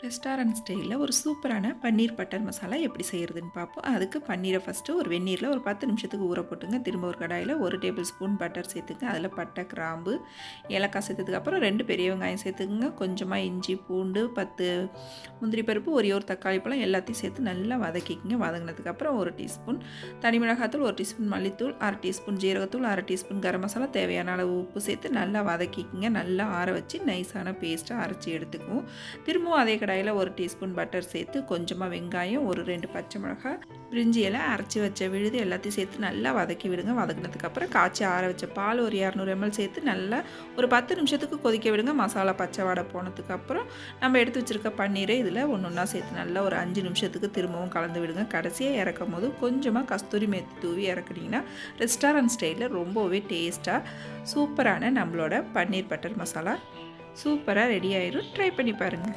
Restaurant ஸ்டைலில் ஒரு சூப்பரான பன்னீர் பட்டர் மசாலா எப்படி செய்கிறதுன்னு பார்ப்போம். அதுக்கு பன்னீரை ஃபஸ்ட்டு ஒரு வெந்நீரில் ஒரு 10 நிமிஷத்துக்கு ஊற போட்டுங்க. திரும்ப ஒரு கடாயில் 1 டேபிள் ஸ்பூன் பட்டர் சேர்த்துங்க. அதில் பட்டை, கிராம்பு, ஏலக்காய் சேர்த்ததுக்கப்புறம் 2 பெரிய வெங்காயம் சேர்த்துக்குங்க. கொஞ்சமாக இஞ்சி, பூண்டு, 10 முந்திரி பருப்பு, ஒரே ஒரு தக்காளி பழம் எல்லாத்தையும் சேர்த்து நல்லா வதக்கிக்கங்க. வதங்கினதுக்கப்புறம் 1 டீஸ்பூன் தனி மிளகாத்தூள், 1 டீஸ்பூன் மல்லித்தூள், 1/2 டீஸ்பூன் ஜீரகத்தூள், 1/2 டீஸ்பூன் கரம் மசாலா, தேவையான அளவு உப்பு சேர்த்து நல்லா வதக்கிக்கங்க. நல்லா ஆற வச்சு நைஸான பேஸ்ட்டாக அரைச்சி எடுத்துக்குவோம். திரும்பவும் அதே கடாயில் 1 டீஸ்பூன் பட்டர் சேர்த்து கொஞ்சமாக வெங்காயம், ஒரு 2 பச்சை மிளகாய், பிரிஞ்சி இலை, அரைச்சி வச்ச விழுது எல்லாத்தையும் சேர்த்து நல்லா வதக்கி விடுங்க. வதக்கினதுக்கப்புறம் காய்ச்சி ஆற வச்ச பால் ஒரு 200 ml சேர்த்து நல்லா ஒரு 10 நிமிஷத்துக்கு கொதிக்க விடுங்க. மசாலா பச்சை வாடை போனதுக்கப்புறம் நம்ம எடுத்து வச்சுருக்க பன்னீரை இதில் ஒன்றா சேர்த்து நல்லா ஒரு 5 நிமிஷத்துக்கு திரும்பவும் கலந்து விடுங்க. கடைசியாக இறக்கும் போது கொஞ்சமாக கஸ்தூரி மேத்தி தூவி இறக்குனீங்கன்னா ரெஸ்டாரண்ட் ஸ்டைலில் ரொம்பவே டேஸ்ட்டாக சூப்பரான நம்மளோட பன்னீர் பட்டர் மசாலா சூப்பராக ரெடி ஆயிரும். ட்ரை பண்ணி பாருங்கள்.